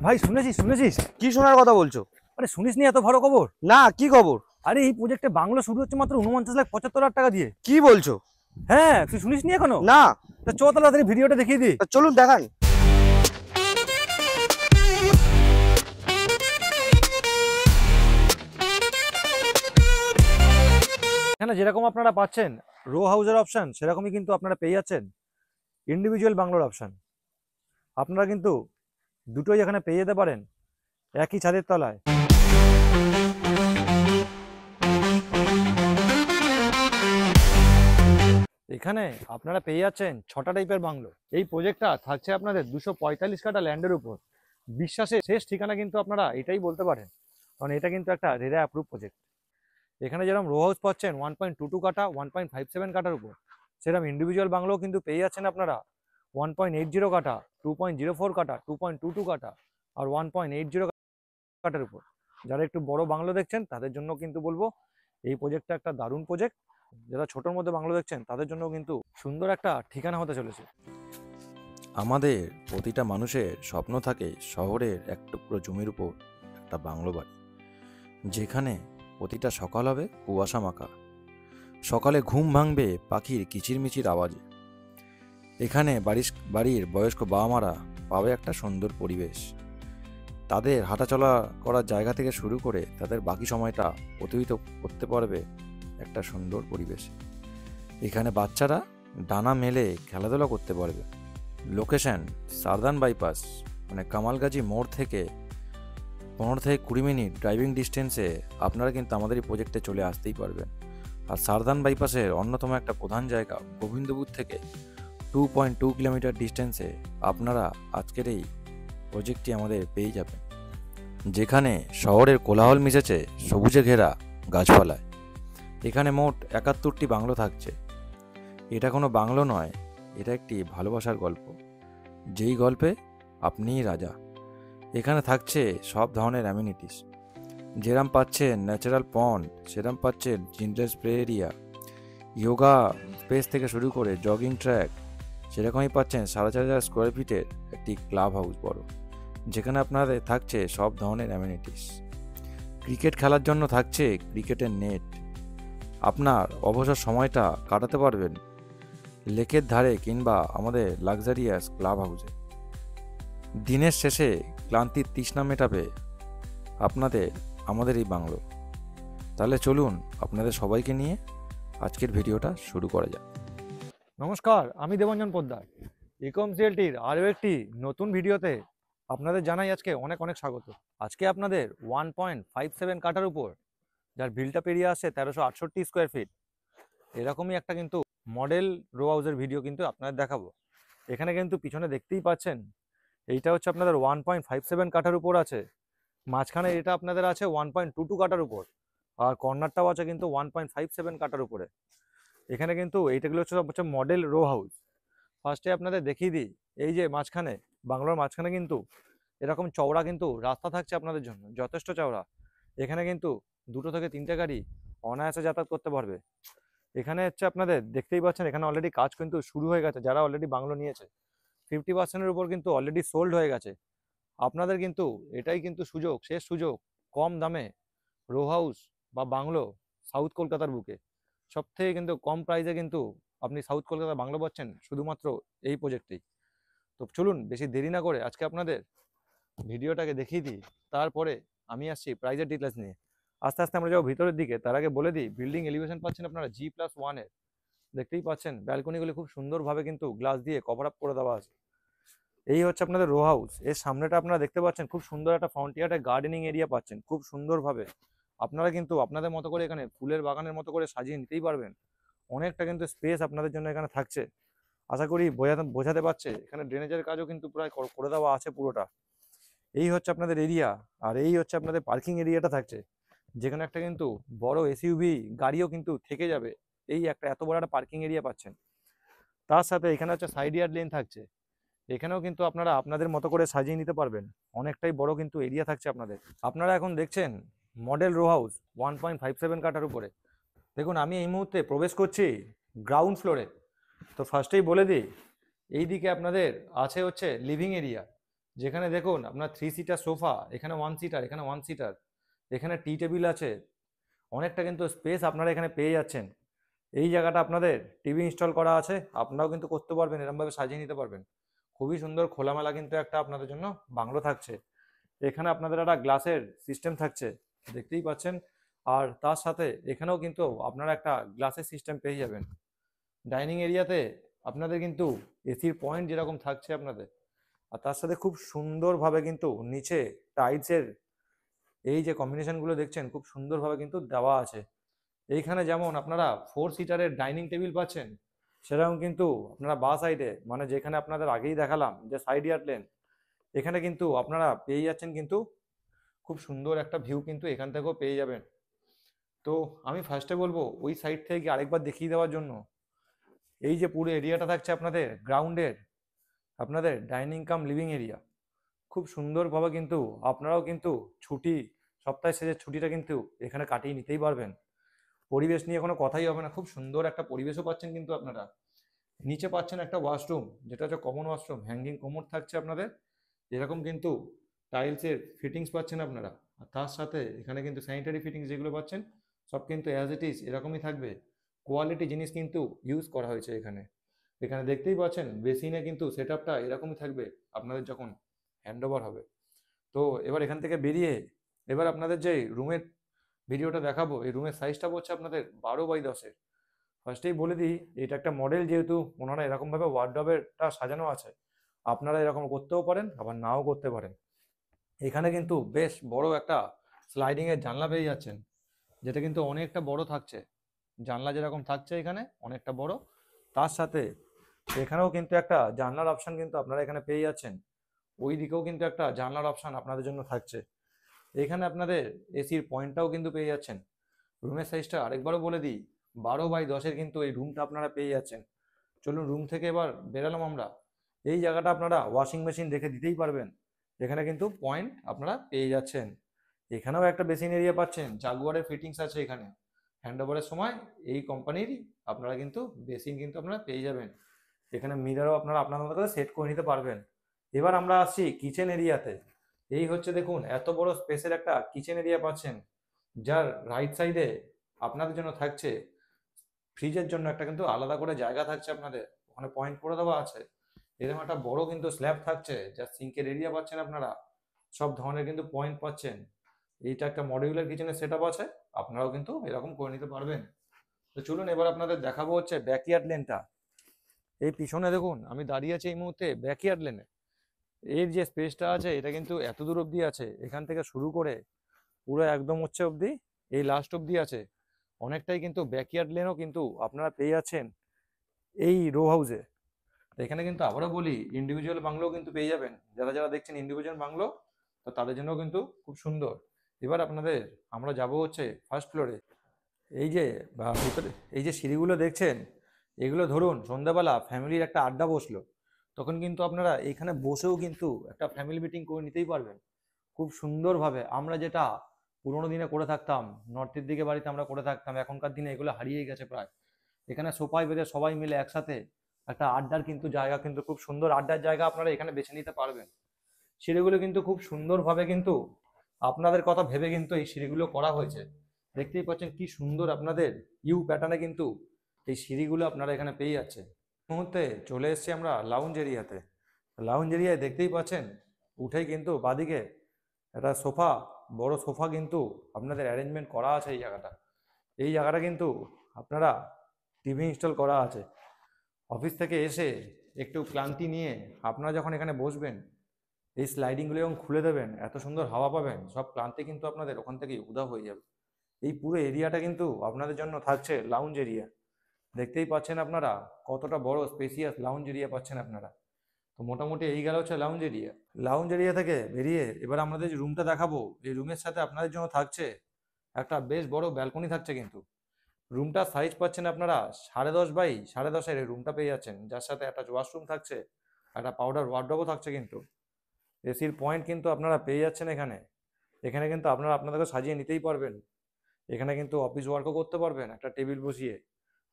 ভাই শুনেছিস? কি শোনার কথা বলছো? আরে শুনিসনি এত ভালো খবর? না, কি খবর? আরে এই প্রজেক্টে বাংলো শুরু হচ্ছে মাত্র 49,75,000 টাকা দিয়ে। কি বলছো? হ্যাঁ, তুই শুনিসনি এখনো? না। তা চ তাড়াতাড়ি ভিডিওটা দেখিয়ে দি। চলুন দেখান। এখানে যেরকম আপনারা পাচ্ছেন রো হাউসের অপশন, সেরকমই কিন্তু আপনারা পেয়ে যাচ্ছেন ইন্ডিভিজুয়াল বাংলোর অপশন। আপনারা কিন্তু দুটোই এখানে পেয়ে যেতে পারেন একই ছাদের তলায়। এখানে আপনারা পেয়ে যাচ্ছেন 6টা টাইপের বাংলো। এই প্রজেক্টটা থাকছে আপনাদের 245 কাঠা ল্যান্ডের উপর। বিশ্বাসের শেষ ঠিকানা কিন্তু আপনারা এটাই বলতে পারেন, কারণ এটা কিন্তু একটা রেরা অ্যাপ্রুভ প্রজেক্ট। এখানে যেরকম রো হাউস পাচ্ছেন 1.22 কাঠা 1.57 কাঠার উপর, সেরকম ইন্ডিভিজুয়াল বাংলোও কিন্তু পেয়ে যাচ্ছেন আপনারা 1.80 কাঠা 2.04 কাঠা 2.22 কাঠা আর 1.80 কাঠার উপর। যারা একটু বড় বাংলো দেখছেন তাদের জন্য কিন্তু বলবো এই প্রজেক্টটা একটা দারুণ প্রজেক্ট। যারা ছোটোর মধ্যে বাংলো দেখছেন তাদের জন্য কিন্তু সুন্দর একটা ঠিকানা হতে চলেছে। আমাদের প্রতিটা মানুষের স্বপ্ন থাকে শহরের এক টুকরো জমির উপর একটা বাংলো বাড়ি, যেখানে প্রতিটা সকাল হবে কুয়াশা মাখা, সকালে ঘুম ভাঙবে পাখির কিচিরমিচির আওয়াজে। এখানে বাড়ির বয়স্ক বাবা মারা পাবে একটা সুন্দর পরিবেশ, তাদের হাঁটাচলা করার জায়গা থেকে শুরু করে তাদের বাকি সময়টা অতিবাহিত করতে পারবে একটা সুন্দর পরিবেশে। এখানে বাচ্চারা ডানা মেলে খেলাধুলা করতে পারবে। লোকেশন সারদান বাইপাস, মানে কামালগাজী মোড় থেকে 15 থেকে 20 মিনিট ড্রাইভিং ডিস্টেন্সে আপনারা কিন্তু আমাদের এই প্রজেক্টে চলে আসতেই পারবেন। আর সারদান বাইপাসের অন্যতম একটা প্রধান জায়গা গোবিন্দপুর থেকে 2.2 কিলোমিটার ডিস্টেন্সে আপনারা আজকের এই প্রজেক্টটি আমাদের পেয়ে যাবেন, যেখানে শহরের কোলাহল মিশেছে সবুজে ঘেরা গাছপালায়। এখানে মোট 71টি বাংলো থাকছে। এটা কোনো বাংলো নয়, এটা একটি ভালোবাসার গল্প, যেই গল্পে আপনিই রাজা। এখানে থাকছে সব ধরনের অ্যামিনিটিস, যেরম পাচ্ছেন ন্যাচারাল পন্ড, সেরম পাচ্ছেন children's play area, yoga space থেকে শুরু করে জগিং ট্র্যাক, সেরকমই পাচ্ছেন 4,500 স্কোয়ার ফিটের একটি ক্লাব হাউস বড়, যেখানে আপনাদের থাকছে সব ধরনের অ্যামিনিটিস। ক্রিকেট খেলার জন্য থাকছে ক্রিকেটের নেট। আপনার অবসর সময়টা কাটাতে পারবেন লেকের ধারে কিংবা আমাদের লাক্সারিয়াস ক্লাব হাউসে। দিনের শেষে ক্লান্তির তৃষ্ণা মেটাবে আপনাদের আমাদের এই বাংলো। তাহলে চলুন আপনাদের সবাইকে নিয়ে আজকের ভিডিওটা শুরু করা যাক। নমস্কার, আমি দেবঞ্জন পোদ্দার। ইকম সিএলটির আরও একটি নতুন ভিডিওতে আপনাদের জানাই আজকে অনেক অনেক স্বাগত। আজকে আপনাদের 1.57 কাঠার উপর, যার বিল্ট আপ এরিয়া আছে 1368 স্কোয়ার ফিট, এরকমই একটা কিন্তু মডেল রো হাউসের ভিডিও কিন্তু আপনাদের দেখাবো। এখানে কিন্তু পিছনে দেখতেই পাচ্ছেন এইটা হচ্ছে আপনাদের 1.57 কাঠার উপর আছে, মাঝখানে এটা আপনাদের আছে 1.22 কাঠার উপর, আর কর্নারটাও আছে কিন্তু 1.57 কাঠার উপরে। এখানে কিন্তু এইটাগুলো হচ্ছে মডেল রো হাউস। ফার্স্টে আপনাদের দেখিয়ে দিই, এই যে মাঝখানে বাংলোর মাঝখানে কিন্তু এরকম চওড়া কিন্তু রাস্তা থাকছে আপনাদের জন্য, যথেষ্ট চওড়া। এখানে কিন্তু 2 থেকে 3টে গাড়ি অনায়াসে যাতায়াত করতে পারবে। এখানে হচ্ছে আপনাদের দেখতেই পাচ্ছেন এখানে অলরেডি কাজ কিন্তু শুরু হয়ে গেছে। যারা অলরেডি বাংলো নিয়েছে 50%-এর উপর কিন্তু অলরেডি সোল্ড হয়ে গেছে। আপনাদের কিন্তু এটাই কিন্তু সুযোগ, শেষ সুযোগ, কম দামে রো হাউস বা বাংলো সাউথ কলকাতার বুকে সব থেকে কিন্তু কম প্রাইসে কিন্তু আপনি সাউথ কলকাতা বাংলো পাচ্ছেন শুধুমাত্র এই প্রজেক্টেই। তো চলুন বেশি দেরি না করে আজকে আপনাদের ভিডিওটাকে দেখিয়ে দিই, তারপরে আমি আসছি প্রাইজের ডিটেলস নিয়ে। আস্তে আস্তে আমরা যাবো ভিতরের দিকে, তার আগে বলে দিই বিল্ডিং এলিভেশন পাচ্ছেন আপনারা G+1 এর। দেখতেই পাচ্ছেন ব্যালকনিগুলি খুব সুন্দরভাবে কিন্তু গ্লাস দিয়ে কভার আপ করে দেওয়া আছে। এই হচ্ছে আপনাদের রো হাউস। এর সামনেটা আপনারা দেখতে পাচ্ছেন খুব সুন্দর একটা ফ্রন্টিয়ারে গার্ডেনিং এরিয়া পাচ্ছেন খুব সুন্দরভাবে। আপনারা কিন্তু আপনাদের মতো করে এখানে ফুলের বাগানের মতো করে সাজিয়ে নিতেই পারবেন। অনেকটা কিন্তু স্পেস আপনাদের জন্য এখানে থাকছে। আশা করি বোঝাতে পারছে। এখানে ড্রেনেজের কাজও কিন্তু প্রায় করে দেওয়া আছে পুরোটা। এই হচ্ছে আপনাদের এরিয়া, আর এই হচ্ছে আপনাদের পার্কিং এরিয়াটা থাকছে, যেখানে একটা কিন্তু বড় এসইউভি গাড়িও কিন্তু থেকে যাবে। এই একটা এত বড় একটা পার্কিং এরিয়া পাচ্ছেন। তার সাথে এখানে হচ্ছে সাইড ইয়ার্ড লেন থাকছে, এখানেও কিন্তু আপনারা আপনাদের মতো করে সাজিয়ে নিতে পারবেন। অনেকটাই বড় কিন্তু এরিয়া থাকছে আপনাদের। আপনারা এখন দেখছেন মডেল রো হাউস 1.57 কাঠার উপরে। দেখুন আমি এই মুহূর্তে প্রবেশ করছি গ্রাউন্ড ফ্লোরে। তো ফার্স্টেই বলে দিই, এই দিকে আপনাদের আছে হচ্ছে লিভিং এরিয়া, যেখানে দেখুন আপনার 3 সিটার সোফা, এখানে 1 সিটার, এখানে 1 সিটার, এখানে টি টেবিল আছে, অনেকটা কিন্তু স্পেস আপনারা এখানে পেয়ে যাচ্ছেন। এই জায়গাটা আপনাদের টিভি ইনস্টল করা আছে, আপনারাও কিন্তু করতে পারবেন, এরকমভাবে সাজিয়ে নিতে পারবেন। খুবই সুন্দর খোলামেলা কিন্তু একটা আপনাদের জন্য বাংলো থাকছে। এখানে আপনাদের একটা গ্লাসের সিস্টেম থাকছে, দেখতেই পাচ্ছেন। আর তার সাথে এখানেও কিন্তু আপনারা একটা গ্লাসের সিস্টেম পেয়ে যাবেন। ডাইনিং এরিয়াতে আপনাদের কিন্তু এসির পয়েন্ট যেরকম থাকছে আপনাদের, আর তার সাথে খুব সুন্দরভাবে কিন্তু নিচে টাইলসের এই যে কম্বিনেশনগুলো দেখছেন খুব সুন্দরভাবে কিন্তু দেওয়া আছে। এইখানে যেমন আপনারা 4 সিটারের ডাইনিং টেবিল পাচ্ছেন, সেরকম কিন্তু আপনারা বা সাইডে মানে যেখানে আপনাদের আগেই দেখালাম যে সাইড ইয়ার্ড লেন, এখানে কিন্তু আপনারা পেয়ে যাচ্ছেন কিন্তু খুব সুন্দর একটা ভিউ কিন্তু এখান থেকেও পেয়ে যাবেন। তো আমি ফার্স্টে বলবো ওই সাইড থেকে আরেকবার দেখিয়ে দেওয়ার জন্য। এই যে পুরো এরিয়াটা থাকছে আপনাদের গ্রাউন্ডের, আপনাদের ডাইনিং কাম লিভিং এরিয়া, খুব সুন্দরভাবে কিন্তু আপনারাও কিন্তু ছুটি, সপ্তাহে শেষের ছুটিটা কিন্তু এখানে কাটিয়ে নিতেই পারবেন। পরিবেশ নিয়ে কোনো কথাই হবে না, খুব সুন্দর একটা পরিবেশও পাচ্ছেন কিন্তু আপনারা। নিচে পাচ্ছেন একটা ওয়াশরুম, যেটা হচ্ছে কমন ওয়াশরুম, হ্যাঙ্গিং কোমোড থাকছে আপনাদের, এরকম কিন্তু টাইলসের ফিটিংস পাচ্ছেন আপনারা। আর তার সাথে এখানে কিন্তু স্যানিটারি ফিটিংস যেগুলো পাচ্ছেন সব কিন্তু অ্যাজ ইট ইজ এরকমই থাকবে। কোয়ালিটি জিনিস কিন্তু ইউজ করা হয়েছে এখানে। এখানে দেখতেই পাচ্ছেন বেসিনে কিন্তু সেট আপটা এরকমই থাকবে আপনাদের যখন হ্যান্ড ওভার হবে। তো এবার এখান থেকে বেরিয়ে এবার আপনাদের যে রুমের ভিডিওটা দেখাবো, এই রুমের সাইজটা পড়ছে আপনাদের 12x10-এর। ফার্স্টেই বলে দিই, এটা একটা মডেল, যেহেতু ওনারা এরকমভাবে ওয়ার্ডরোবেরটা সাজানো আছে, আপনারা এরকম করতেও পারেন আবার নাও করতে পারেন। এখানে কিন্তু বেশ বড় একটা স্লাইডিংয়ের জানলা পেয়ে যাচ্ছেন, যেটা কিন্তু অনেকটা বড় থাকছে। জানলা যেরকম থাকছে এখানে অনেকটা বড়, তার সাথে এখানেও কিন্তু একটা জানলার অপশন কিন্তু আপনারা এখানে পেয়ে যাচ্ছেন। ওই দিকেও কিন্তু একটা জানলার অপশন আপনাদের জন্য থাকছে। এখানে আপনাদের এসির পয়েন্টটাও কিন্তু পেয়ে যাচ্ছেন। রুমের সাইজটা আরেকবারও বলে দিই, 12x10-এর কিন্তু এই রুমটা আপনারা পেয়ে যাচ্ছেন। চলুন রুম থেকে এবার বেরালাম আমরা। এই জায়গাটা আপনারা ওয়াশিং মেশিন রেখে দিতেই পারবেন, এখানে কিন্তু পয়েন্ট আপনারা পেয়ে যাচ্ছেন। এখানেও একটা বেসিন এরিয়া পাচ্ছেন, জাগুয়ারের ফিটিংস আছে এখানে। হ্যান্ডওভারের সময় এই কোম্পানিরই আপনারা কিন্তু বেসিন কিন্তু আপনারা পেয়ে যাবেন। এখানে মিরারও আপনারা আপনাদের মতো করে সেট করে নিতে পারবেন। এবার আমরা আসছি কিচেন এরিয়াতে। এই হচ্ছে দেখুন এত বড় স্পেসের একটা কিচেন এরিয়া পাচ্ছেন, যার রাইট সাইডে আপনাদের জন্য থাকছে ফ্রিজের জন্য একটা কিন্তু আলাদা করে জায়গা থাকছে আপনাদের, ওখানে পয়েন্ট করে দেওয়া আছে। এরকম একটা বড় কিন্তু স্ল্যাব থাকছে, যা সিঙ্কের এরিয়া পাচ্ছেন আপনারা, সব ধরনের কিন্তু পয়েন্ট পাচ্ছেন। এইটা একটা মডিউলার কিচেনের সেট আপ আছে, আপনারাও কিন্তু এরকম করে নিতে পারবেন। তো চলুন এবার আপনাদের দেখাবো হচ্ছে ব্যাকইয়ার্ড লেনটা। এই পিছনে দেখুন আমি দাঁড়িয়ে আছি এই মুহূর্তে ব্যাকইয়ার্ড লেনে। এর যে স্পেসটা আছে এটা কিন্তু এত দূর অবধি আছে, এখান থেকে শুরু করে পুরো একদম হচ্ছে অবধি এই লাস্ট অবধি আছে। অনেকটাই কিন্তু ব্যাকইয়ার্ড লেনও কিন্তু আপনারা পেয়ে যাচ্ছেন এই রো হাউসে। তো এখানে কিন্তু আবারও বলি ইন্ডিভিজুয়াল বাংলো কিন্তু পেয়ে যাবেন, যারা যারা দেখছেন ইন্ডিভিজুয়াল বাংলো, তো তাদের জন্য কিন্তু খুব সুন্দর। এবার আপনাদের আমরা যাব হচ্ছে ফার্স্ট ফ্লোরে। এই যে ভিতরে এই যে সিঁড়িগুলো দেখছেন, এগুলো ধরুন সন্ধ্যাবেলা ফ্যামিলির একটা আড্ডা বসলো, তখন কিন্তু আপনারা এইখানে বসেও কিন্তু একটা ফ্যামিলি মিটিং করে নিতেই পারবেন খুব সুন্দরভাবে। আমরা যেটা পুরোনো দিনে করে থাকতাম, নর্থের দিকে বাড়িতে আমরা করে থাকতাম, এখনকার দিনে এগুলো হারিয়ে গেছে প্রায়। এখানে সোফায় বেঁধে সবাই মিলে একসাথে একটা আড্ডার কিন্তু জায়গা, কিন্তু খুব সুন্দর আড্ডার জায়গা আপনারা এখানে বেছে নিতে পারবেন। সিঁড়িগুলো কিন্তু খুব সুন্দরভাবে কিন্তু আপনাদের কথা ভেবে কিন্তু এই সিঁড়িগুলো করা হয়েছে। দেখতেই পাচ্ছেন কি সুন্দর আপনাদের ইউ প্যাটার্নে কিন্তু এই সিঁড়িগুলো আপনারা এখানে পেয়ে যাচ্ছে। মুহূর্তে চলে এসেছি আমরা লাউঞ্জ এরিয়াতে। লাউঞ্জ এরিয়ায় দেখতেই পাচ্ছেন উঠেই কিন্তু বাদিকে একটা সোফা, বড় সোফা কিন্তু আপনাদের অ্যারেঞ্জমেন্ট করা আছে। এই জায়গাটা, এই জায়গাটা কিন্তু আপনারা টিভি ইনস্টল করা আছে। অফিস থেকে এসে একটু ক্লান্তি নিয়ে আপনারা যখন এখানে বসবেন, এই স্লাইডিংগুলো যখন খুলে দেবেন, এত সুন্দর হাওয়া পাবেন, সব ক্লান্তি কিন্তু আপনাদের ওখান থেকেই উধাও হয়ে যাবে। এই পুরো এরিয়াটা কিন্তু আপনাদের জন্য থাকছে লাউঞ্জ এরিয়া। দেখতেই পাচ্ছেন আপনারা কতটা বড় স্পেসিয়াস লাউঞ্জ এরিয়া পাচ্ছেন আপনারা। তো মোটামুটি এই গেল হচ্ছে লাউঞ্জ এরিয়া। লাউঞ্জ এরিয়া থেকে বেরিয়ে এবার আমাদের যে রুমটা দেখাবো, এই রুমের সাথে আপনাদের জন্য থাকছে একটা বেশ বড় ব্যালকনি থাকছে কিন্তু। রুমটা সাইজ পাচ্ছেন আপনারা 10.5x10.5 এই রুমটা পেয়ে যাচ্ছেন, যার সাথে একটা ওয়াশরুম থাকছে, একটা পাউডার ওয়ার্ডরোবও থাকছে কিন্তু। এসির পয়েন্ট কিন্তু আপনারা পেয়ে যাচ্ছেন এখানে। এখানে কিন্তু আপনারা আপনাদেরকে সাজিয়ে নিতেই পারবেন। এখানে কিন্তু অফিস ওয়ার্কও করতে পারবেন একটা টেবিল বসিয়ে।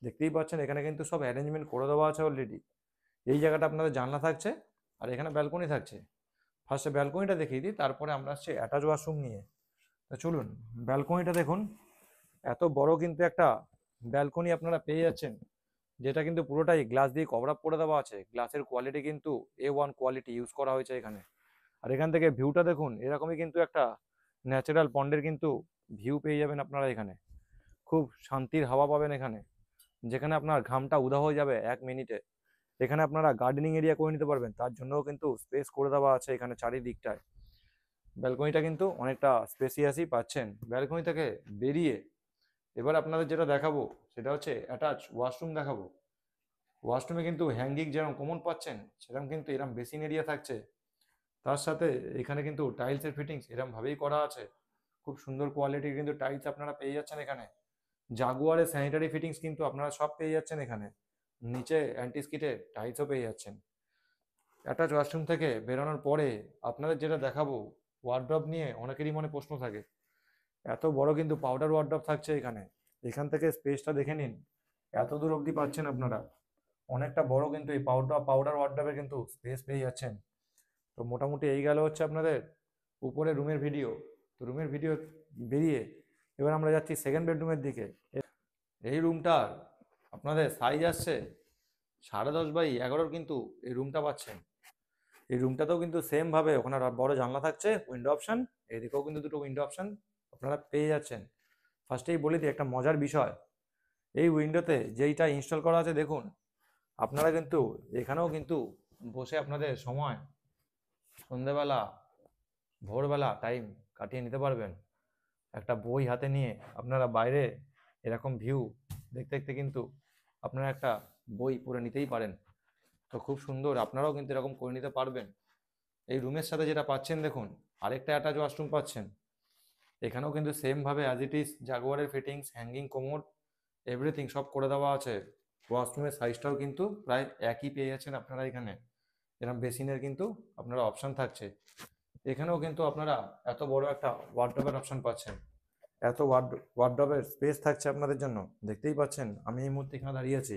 দেখতেই পাচ্ছেন এখানে কিন্তু সব অ্যারেঞ্জমেন্ট করে দেওয়া আছে অলরেডি। এই জায়গাটা আপনাদের জানলা থাকছে, আর এখানে ব্যালকনি থাকছে। ফার্স্টে ব্যালকনিটা দেখিয়ে দিই, তারপরে আমরা আসছি অ্যাটাচ ওয়াশরুম নিয়ে। তো চলুন, ব্যালকনিটা দেখুন, এত বড় কিন্তু একটা ব্যালকনি আপনারা পেয়ে যাচ্ছেন, যেটা কিন্তু পুরোটাই গ্লাস দিয়ে কভার আপ করে দেওয়া আছে। গ্লাসের কোয়ালিটি কিন্তু A1 কোয়ালিটি ইউজ করা হয়েছে এখানে। আর এখান থেকে ভিউটা দেখুন, এরকমই কিন্তু একটা ন্যাচারাল পন্ডের কিন্তু ভিউ পেয়ে যাবেন আপনারা এখানে। খুব শান্তির হাওয়া পাবেন এখানে, যেখানে আপনার ঘামটা উদা হয়ে যাবে 1 মিনিটে। এখানে আপনারা গার্ডেনিং এরিয়া করে নিতে পারবেন, তার জন্যও কিন্তু স্পেস করে দেওয়া আছে এখানে চারিদিকটায়। ব্যালকনিটা কিন্তু অনেকটা স্পেসিয়াসই পাচ্ছেন। ব্যালকনি থেকে বেরিয়ে এবার আপনাদের যেটা দেখাবো সেটা হচ্ছে অ্যাটাচ ওয়াশরুম দেখাবো। ওয়াশরুমে কিন্তু হ্যাঙ্গিং যেরকম কমন পাচ্ছেন, সেরকম কিন্তু এরকম বেসিন এরিয়া থাকছে। তার সাথে এখানে কিন্তু টাইলসের ফিটিংস এরকম ভাবেই করা আছে। খুব সুন্দর কোয়ালিটির কিন্তু টাইলস আপনারা পেয়ে যাচ্ছেন এখানে। জাগুয়ারের স্যানিটারি ফিটিংস কিন্তু আপনারা সব পেয়ে যাচ্ছেন এখানে। নিচে অ্যান্টিস্কিটের টাইলসও পেয়ে যাচ্ছেন। অ্যাটাচ ওয়াশরুম থেকে বেরোনোর পরে আপনাদের যেটা দেখাবো, ওয়ার্ড্রপ নিয়ে অনেকেরই মনে প্রশ্ন থাকে। এত বড় কিন্তু পাউডার ওয়ার্ড্রপ থাকছে এখানে। এখান থেকে স্পেসটা দেখে নিন, এত দূর অবধি পাচ্ছেন আপনারা। অনেকটা বড় কিন্তু এই পাউডার ওয়ার্ড্রপে কিন্তু স্পেস পেয়ে যাচ্ছেন। তো মোটামুটি এই গেল হচ্ছে আপনাদের উপরে রুমের ভিডিও। তো রুমের ভিডিও বেরিয়ে এবার আমরা যাচ্ছি সেকেন্ড বেডরুমের দিকে। এই রুমটার আপনাদের সাইজ আসছে 10.5x11 কিন্তু এই রুমটা পাচ্ছেন। এই রুমটাতেও কিন্তু সেম ভাবে ওখানে বড় জানলা থাকছে, উইন্ডো অপশন। এদিকেও কিন্তু দুটো উইন্ডো অপশন আপনারা পেয়ে যাচ্ছেন। ফার্স্টেই বলে দিই একটা মজার বিষয়, এই উইন্ডোতে যেইটা ইনস্টল করা আছে দেখুন, আপনারা কিন্তু এখানেও কিন্তু বসে আপনাদের সময় সন্ধেবেলা ভোরবেলা টাইম কাটিয়ে নিতে পারবেন। একটা বই হাতে নিয়ে আপনারা বাইরে এরকম ভিউ দেখতে দেখতে কিন্তু আপনারা একটা বই পড়ে নিতেই পারেন। তো খুব সুন্দর, আপনারাও কিন্তু এরকম করে নিতে পারবেন। এই রুমের সাথে যেটা পাচ্ছেন দেখুন, আরেকটা অ্যাটাচ ওয়াশরুম পাচ্ছেন। এখানেও কিন্তু সেম ভাবে অ্যাজ ইট ইজ জাগুয়ারের ফিটিংস, হ্যাঙ্গিং কোমোড, এভরিথিং সব করে দেওয়া আছে। ওয়াশরুমের সাইজটাও কিন্তু প্রায় একই পেয়ে যাচ্ছেন আপনারা এখানে। এরকম বেসিনের কিন্তু আপনারা অপশন থাকছে। এখানেও কিন্তু আপনারা এত বড় একটা ওয়ার্ডরোবের অপশন পাচ্ছেন। এত ওয়ার্ডরোবের স্পেস থাকছে আপনাদের জন্য। দেখতেই পাচ্ছেন আমি এই মুহূর্তে এখানে দাঁড়িয়ে আছি,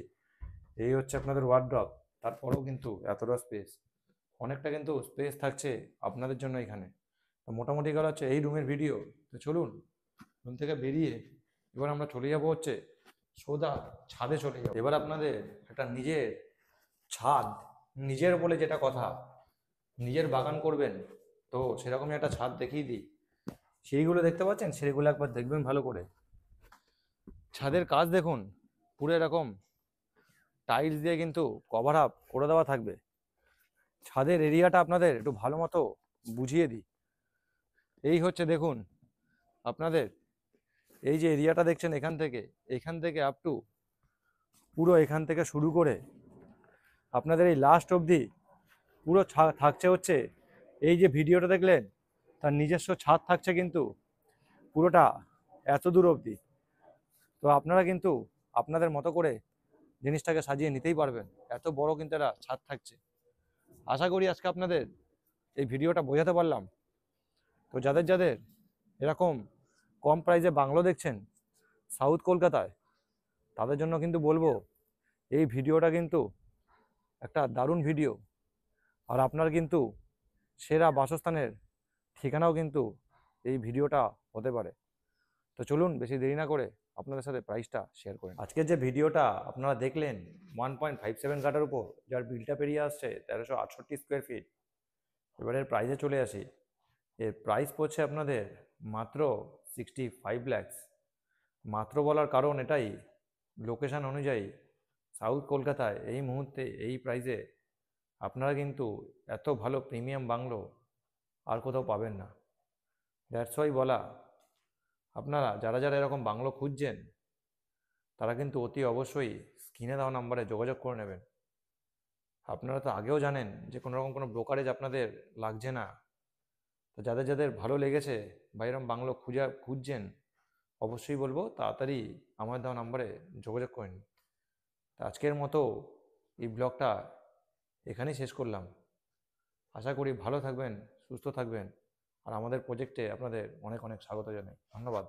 এই হচ্ছে আপনাদের ওয়ার্ডরোব। তারপরেও কিন্তু এতটা স্পেস, অনেকটা কিন্তু স্পেস থাকছে আপনাদের জন্য এখানে। তো মোটামুটি গেল হচ্ছে এই রুমের ভিডিও। তো চলুন, রুম থেকে বেরিয়ে এবার আমরা চলে যাব হচ্ছে সোজা ছাদে চলে যাব। এবার আপনাদের একটা নিজের ছাদ, নিজের বলে যেটা কথা, নিজের বাগান করবেন, তো সেরকমই একটা ছাদ দেখিয়ে দিই। সেইগুলো দেখতে পাচ্ছেন, সেগুলো একবার দেখবেন ভালো করে। ছাদের কাজ দেখুন, পুরো এরকম টাইলস দিয়ে কিন্তু কভার আপ করে দেওয়া থাকবে। ছাদের এরিয়াটা আপনাদের একটু ভালো মতো বুঝিয়ে দিই। এই হচ্ছে দেখুন আপনাদের এই যে এরিয়াটা দেখছেন, এখান থেকে আপ টু পুরো এখান থেকে শুরু করে আপনাদের এই লাস্ট অবধি পুরো থাকছে হচ্ছে এই যে ভিডিওটা দেখলেন, তার নিজস্ব ছাদ থাকছে কিন্তু পুরোটা এত দূর অবধি। তো আপনারা কিন্তু আপনাদের মতো করে জিনিসটাকে সাজিয়ে নিতেই পারবেন। এত বড় কিন্তু একটা ছাদ থাকছে। আশা করি আজকে আপনাদের এই ভিডিওটা বোঝাতে পারলাম। তো যাদের যাদের এরকম কম প্রাইসে বাংলো দেখছেন সাউথ কলকাতায়, তাদের জন্য কিন্তু বলবো এই ভিডিওটা কিন্তু একটা দারুণ ভিডিও। আর আপনার কিন্তু সেরা বাসস্থানের ঠিকানাও কিন্তু এই ভিডিওটা হতে পারে। তো চলুন বেশি দেরি না করে আপনাদের সাথে প্রাইসটা শেয়ার করেন। আজকের যে ভিডিওটা আপনারা দেখলেন 1.57 কাঠার উপর, যার বিলটা পেরিয়ে আসছে 1368 স্কোয়ার ফিট। এবারের প্রাইসে চলে আসি। এর প্রাইস পড়ছে আপনাদের মাত্র 65 ল্যাক্স। মাত্র বলার কারণ এটাই, লোকেশন অনুযায়ী সাউথ কলকাতায় এই মুহূর্তে এই প্রাইসে আপনারা কিন্তু এত ভালো প্রিমিয়াম বাংলো আর কোথাও পাবেন না। দ্যাটস ওয়াই বলা, আপনারা যারা যারা এরকম বাংলো খুঁজছেন তারা কিন্তু অতি অবশ্যই স্ক্রিনে দেওয়া নাম্বারে যোগাযোগ করে নেবেন। আপনারা তো আগেও জানেন যে কোনো রকম কোনো ব্রোকারেজ আপনাদের লাগছে না। তো যাদের যাদের ভালো লেগেছে বা এরকম বাংলো খুঁজছেন, অবশ্যই বলবো তাড়াতাড়ি আমার দেওয়া নাম্বারে যোগাযোগ করে নিন। তো আজকের মতো এই ব্লগটা এখানেই শেষ করলাম। আশা করি ভালো থাকবেন, সুস্থ থাকবেন, আর আমাদের প্রজেক্টে আপনাদের অনেক অনেক স্বাগত জানাই। ধন্যবাদ।